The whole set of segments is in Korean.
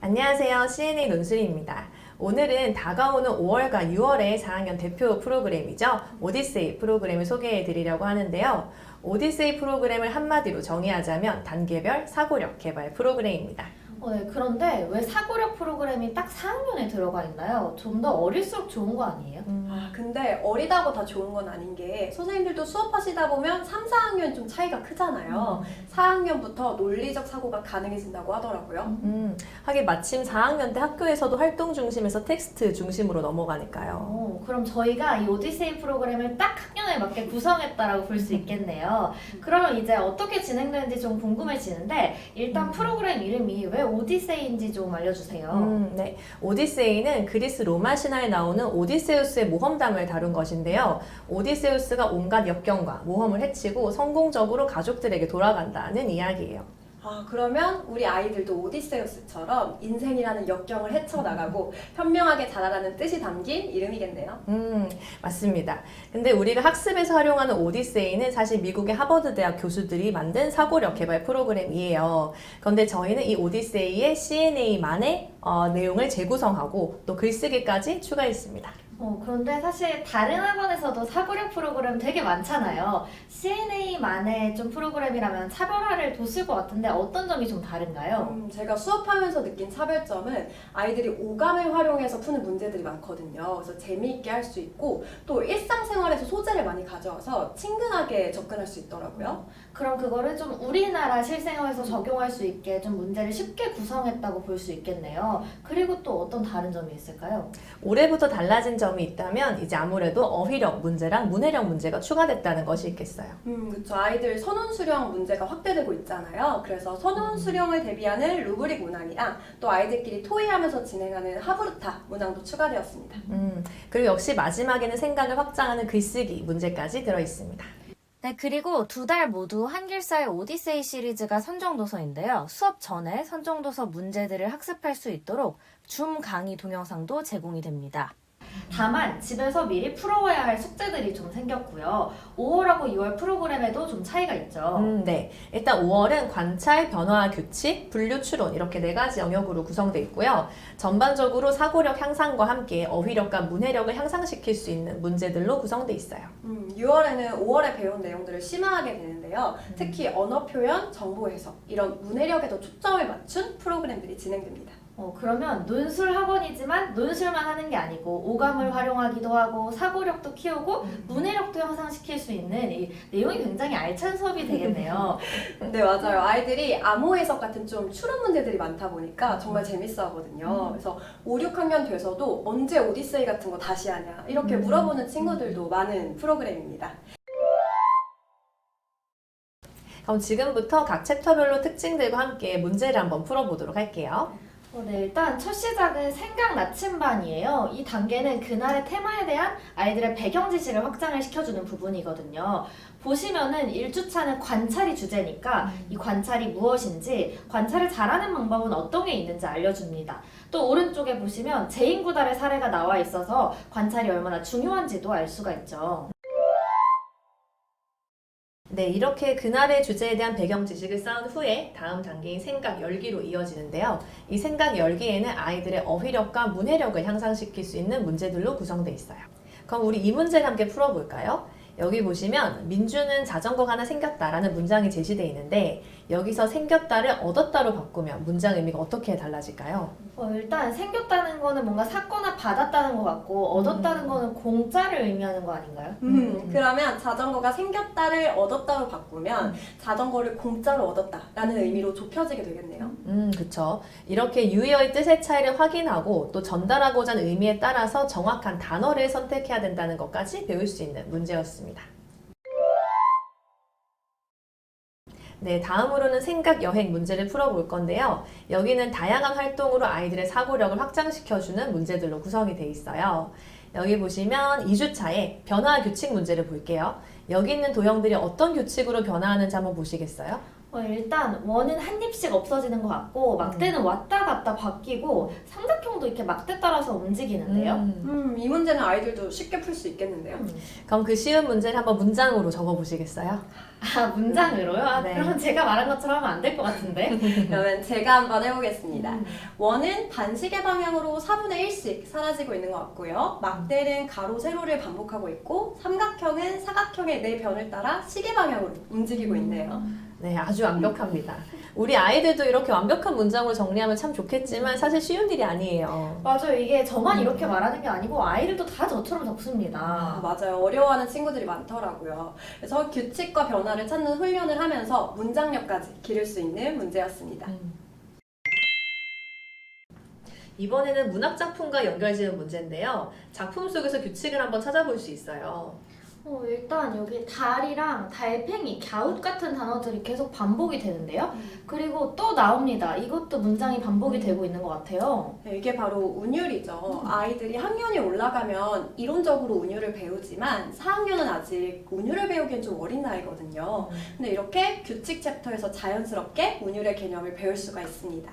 안녕하세요. CNA 논술입니다. 오늘은 다가오는 5월과 6월의 4학년 대표 프로그램이죠. 오디세이 프로그램을 소개해 드리려고 하는데요. 오디세이 프로그램을 한마디로 정의하자면 단계별 사고력 개발 프로그램입니다. 네, 그런데 왜 사고력 프로그램이 딱 4학년에 들어가 있나요? 좀 더 어릴수록 좋은 거 아니에요? 근데 어리다고 다 좋은 건 아닌 게 선생님들도 수업하시다 보면 3, 4학년 좀 차이가 크잖아요. 4학년부터 논리적 사고가 가능해진다고 하더라고요. 하긴 마침 4학년 때 학교에서도 활동 중심에서 텍스트 중심으로 넘어가니까요. 그럼 저희가 이 오디세이 프로그램을 딱 학년에 맞게 구성했다라고 볼 수 있겠네요. 그러면 이제 어떻게 진행되는지 좀 궁금해지는데 일단 프로그램 이름이 왜 오디세이인지 좀 알려주세요. 네. 오디세이는 그리스 로마 신화에 나오는 오디세우스의 모험담을 다룬 것인데요. 오디세우스가 온갖 역경과 모험을 헤치고 성공적으로 가족들에게 돌아간다는 이야기예요. 그러면 우리 아이들도 오디세우스처럼 인생이라는 역경을 헤쳐나가고 현명하게 자라라는 뜻이 담긴 이름이겠네요. 맞습니다. 근데 우리가 학습에서 활용하는 오디세이는 사실 미국의 하버드 대학 교수들이 만든 사고력 개발 프로그램이에요. 그런데 저희는 이 오디세이의 CNA만의 내용을 재구성하고 또 글쓰기까지 추가했습니다. 그런데 사실 다른 학원에서도 사고력 프로그램 되게 많잖아요. CNA만의 좀 프로그램이라면 차별화를 뒀을 것 같은데 어떤 점이 좀 다른가요? 제가 수업하면서 느낀 차별점은 아이들이 오감을 활용해서 푸는 문제들이 많거든요. 그래서 재미있게 할 수 있고 또 일상생활에서 소재를 많이 가져와서 친근하게 접근할 수 있더라고요. 그럼 그거를 좀 우리나라 실생활에서 적용할 수 있게 좀 문제를 쉽게 구성했다고 볼 수 있겠네요. 그리고 또 어떤 다른 점이 있을까요? 올해부터 달라진 점이 있다면 이제 아무래도 어휘력 문제랑 문해력 문제가 추가됐다는 것이 있겠어요. 그쵸. 아이들 선원 수령 문제가 확대되고 있잖아요. 그래서 선원 수령을 대비하는 루브릭 문항이랑 또 아이들끼리 토의하면서 진행하는 하브루타 문항도 추가되었습니다. 그리고 역시 마지막에는 생각을 확장하는 글쓰기 문제까지 들어 있습니다. 네, 그리고 두 달 모두 한길사의 오디세이 시리즈가 선정도서인데요. 수업 전에 선정도서 문제들을 학습할 수 있도록 줌 강의 동영상도 제공이 됩니다. 다만 집에서 미리 풀어와야 할 숙제들이 좀 생겼고요. 5월하고 6월 프로그램에도 좀 차이가 있죠. 네. 일단 5월은 관찰, 변화, 규칙, 분류, 추론 이렇게 4가지 영역으로 구성되어 있고요. 전반적으로 사고력 향상과 함께 어휘력과 문해력을 향상시킬 수 있는 문제들로 구성되어 있어요. 6월에는 5월에 배운 내용들을 심화하게 되는데요. 특히 언어 표현, 정보 해석 이런 문해력에도 초점을 맞춘 프로그램들이 진행됩니다. 그러면 논술 학원이지만 논술만 하는 게 아니고 오감을 활용하기도 하고 사고력도 키우고 문해력도 향상시킬 수 있는 이 내용이 굉장히 알찬 수업이 되겠네요. 네, 맞아요. 아이들이 암호 해석 같은 좀 추론 문제들이 많다 보니까 정말 재밌어 하거든요. 그래서 5, 6학년 돼서도 언제 오디세이 같은 거 다시 하냐 이렇게 물어보는 친구들도 많은 프로그램입니다. 그럼 지금부터 각 챕터별로 특징들과 함께 문제를 한번 풀어보도록 할게요. 네, 일단 첫 시작은 생각 나침반이에요. 이 단계는 그날의 테마에 대한 아이들의 배경 지식을 확장을 시켜주는 부분이거든요. 보시면은 1주차는 관찰이 주제니까 이 관찰이 무엇인지, 관찰을 잘하는 방법은 어떤 게 있는지 알려줍니다. 또 오른쪽에 보시면 재인구달의 사례가 나와 있어서 관찰이 얼마나 중요한지도 알 수가 있죠. 네, 이렇게 그날의 주제에 대한 배경 지식을 쌓은 후에 다음 단계인 생각 열기로 이어지는데요. 이 생각 열기에는 아이들의 어휘력과 문해력을 향상시킬 수 있는 문제들로 구성되어 있어요. 그럼 우리 이 문제를 함께 풀어볼까요? 여기 보시면 민주는 자전거가 하나 생겼다라는 문장이 제시되어 있는데 여기서 생겼다를 얻었다로 바꾸면 문장 의미가 어떻게 달라질까요? 일단 생겼다는 거는 뭔가 샀거나 받았다는 것 같고 얻었다는 거는 공짜를 의미하는 거 아닌가요? 그러면 자전거가 생겼다를 얻었다로 바꾸면 자전거를 공짜로 얻었다라는 의미로 좁혀지게 되겠네요. 그쵸. 이렇게 유의어의 뜻의 차이를 확인하고 또 전달하고자 하는 의미에 따라서 정확한 단어를 선택해야 된다는 것까지 배울 수 있는 문제였습니다. 네, 다음으로는 생각 여행 문제를 풀어볼 건데요. 여기는 다양한 활동으로 아이들의 사고력을 확장시켜주는 문제들로 구성이 되어 있어요. 여기 보시면 2주차에 변화 규칙 문제를 볼게요. 여기 있는 도형들이 어떤 규칙으로 변화하는지 한번 보시겠어요? 일단 원은 한 입씩 없어지는 것 같고 막대는 왔다 갔다 바뀌고 삼각형도 이렇게 막대 따라서 움직이는데요. 이 문제는 아이들도 쉽게 풀 수 있겠는데요. 그럼 그 쉬운 문제를 한번 문장으로 적어 보시겠어요? 아, 문장으로요? 아, 네. 그러면 제가 말한 것처럼 하면 안 될 것 같은데? 그러면 제가 한번 해보겠습니다. 원은 반시계 방향으로 4분의 1씩 사라지고 있는 것 같고요. 막대는 가로, 세로를 반복하고 있고 삼각형은 사각형의 네 변을 따라 시계 방향으로 움직이고 있네요. 네, 아주 완벽합니다. 우리 아이들도 이렇게 완벽한 문장으로 정리하면 참 좋겠지만 사실 쉬운 일이 아니에요. 맞아요. 이게 저만 이렇게 말하는 게 아니고 아이들도 다 저처럼 아, 적습니다. 맞아요. 어려워하는 친구들이 많더라고요. 그래서 규칙과 변화를 찾는 훈련을 하면서 문장력까지 기를 수 있는 문제였습니다. 이번에는 문학 작품과 연결지는 문제인데요. 작품 속에서 규칙을 한번 찾아볼 수 있어요. 일단 여기 달이랑 달팽이, 갸웃 같은 단어들이 계속 반복이 되는데요. 그리고 또 나옵니다. 이것도 문장이 반복이 되고 있는 것 같아요. 네, 이게 바로 운율이죠. 아이들이 학년이 올라가면 이론적으로 운율을 배우지만 4학년은 아직 운율을 배우기엔 좀 어린 나이거든요. 근데 이렇게 규칙 챕터에서 자연스럽게 운율의 개념을 배울 수가 있습니다.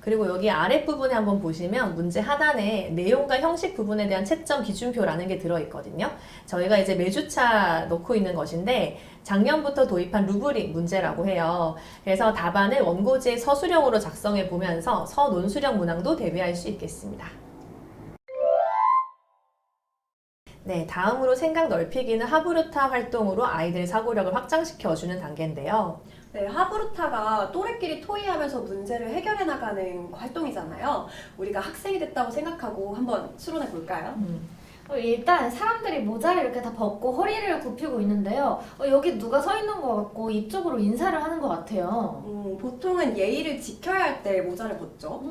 그리고 여기 아랫부분에 한번 보시면 문제 하단에 내용과 형식 부분에 대한 채점 기준표라는 게 들어있거든요. 저희가 이제 매주차 넣고 있는 것인데 작년부터 도입한 루브릭 문제라고 해요. 그래서 답안을 원고지의 서술형으로 작성해 보면서 서논술형 문항도 대비할 수 있겠습니다. 네, 다음으로 생각 넓히기는 하브루타 활동으로 아이들의 사고력을 확장시켜주는 단계인데요. 네, 하브루타가 또래끼리 토의하면서 문제를 해결해 나가는 활동이잖아요. 우리가 학생이 됐다고 생각하고 한번 추론해 볼까요? 일단 사람들이 모자를 이렇게 다 벗고 허리를 굽히고 있는데요. 여기 누가 서 있는 것 같고 이쪽으로 인사를 하는 것 같아요. 보통은 예의를 지켜야 할 때 모자를 벗죠.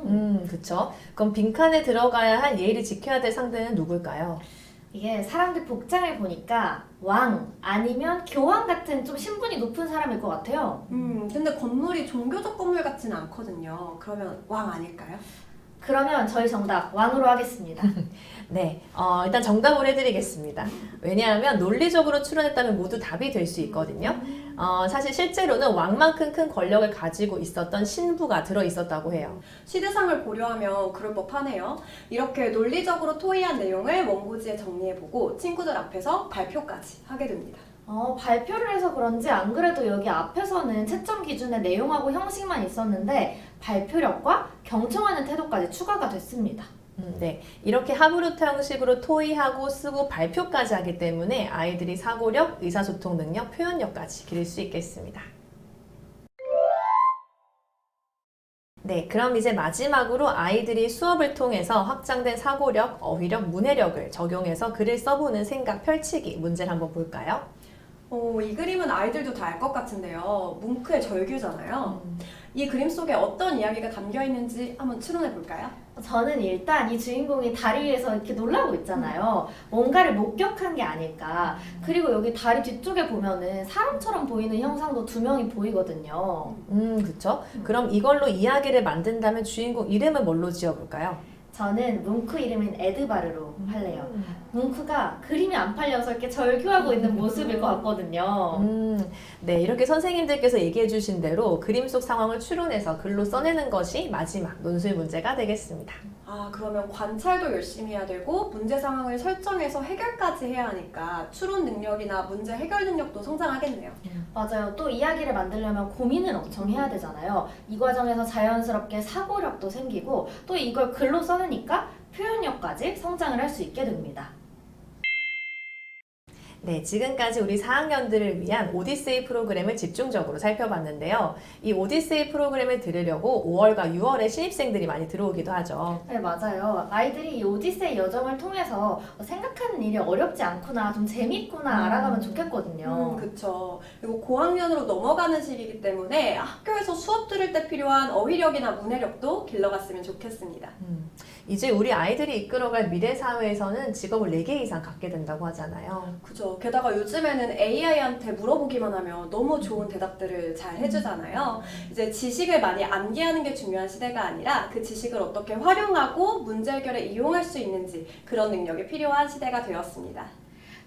그쵸. 그럼 빈칸에 들어가야 할 예의를 지켜야 될 상대는 누굴까요? 이게 사람들 복장을 보니까 왕 아니면 교황 같은 좀 신분이 높은 사람일 것 같아요. 근데 건물이 종교적 건물 같지는 않거든요. 그러면 왕 아닐까요? 그러면 저희 정답 왕으로 하겠습니다. 네, 일단 정답을 해드리겠습니다. 왜냐하면 논리적으로 추론했다면 모두 답이 될 수 있거든요. 사실 실제로는 왕만큼 큰 권력을 가지고 있었던 신부가 들어있었다고 해요. 시대상을 고려하면 그럴 법하네요. 이렇게 논리적으로 토의한 내용을 원고지에 정리해보고 친구들 앞에서 발표까지 하게 됩니다. 발표를 해서 그런지 안 그래도 여기 앞에서는 채점 기준의 내용하고 형식만 있었는데 발표력과 경청하는 태도까지 추가가 됐습니다. 네, 이렇게 하브루타 형식으로 토의하고 쓰고 발표까지 하기 때문에 아이들이 사고력, 의사소통 능력, 표현력까지 기를 수 있겠습니다. 네, 그럼 이제 마지막으로 아이들이 수업을 통해서 확장된 사고력, 어휘력, 문해력을 적용해서 글을 써보는 생각 펼치기 문제를 한번 볼까요? 이 그림은 아이들도 다 알 것 같은데요. 뭉크의 절규잖아요. 이 그림 속에 어떤 이야기가 담겨 있는지 한번 추론해 볼까요? 저는 일단 이 주인공이 다리 위에서 이렇게 놀라고 있잖아요. 뭔가를 목격한 게 아닐까. 그리고 여기 다리 뒤쪽에 보면은 사람처럼 보이는 형상도 두 명이 보이거든요. 그쵸? 그럼 이걸로 이야기를 만든다면 주인공 이름은 뭘로 지어볼까요? 저는 뭉크 이름인 에드바르로 할래요. 뭉크가 그림이 안 팔려서 이렇게 절규하고 있는 모습일 것 같거든요. 네, 이렇게 선생님들께서 얘기해 주신 대로 그림 속 상황을 추론해서 글로 써내는 것이 마지막 논술 문제가 되겠습니다. 그러면 관찰도 열심히 해야 되고 문제 상황을 설정해서 해결까지 해야 하니까 추론 능력이나 문제 해결 능력도 성장하겠네요. 맞아요. 또 이야기를 만들려면 고민을 엄청 해야 되잖아요. 이 과정에서 자연스럽게 사고력도 생기고 또 이걸 글로 써내니까 표현력까지 성장을 할 수 있게 됩니다. 네, 지금까지 우리 4학년들을 위한 오디세이 프로그램을 집중적으로 살펴봤는데요. 이 오디세이 프로그램을 들으려고 5월과 6월에 신입생들이 많이 들어오기도 하죠. 네, 맞아요. 아이들이 이 오디세이 여정을 통해서 생각하는 일이 어렵지 않구나, 좀 재밌구나 알아가면 좋겠거든요. 그쵸. 그리고 고학년으로 넘어가는 시기이기 때문에 학교에서 수업 들을 때 필요한 어휘력이나 문해력도 길러갔으면 좋겠습니다. 이제 우리 아이들이 이끌어갈 미래 사회에서는 직업을 4개 이상 갖게 된다고 하잖아요. 그죠. 게다가 요즘에는 AI한테 물어보기만 하면 너무 좋은 대답들을 잘 해주잖아요. 이제 지식을 많이 암기하는 게 중요한 시대가 아니라 그 지식을 어떻게 활용하고 문제 해결에 이용할 수 있는지 그런 능력이 필요한 시대가 되었습니다.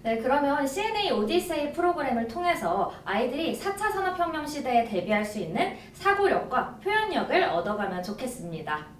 네, 그러면 CNA 오디세이 프로그램을 통해서 아이들이 4차 산업혁명 시대에 대비할 수 있는 사고력과 표현력을 얻어가면 좋겠습니다.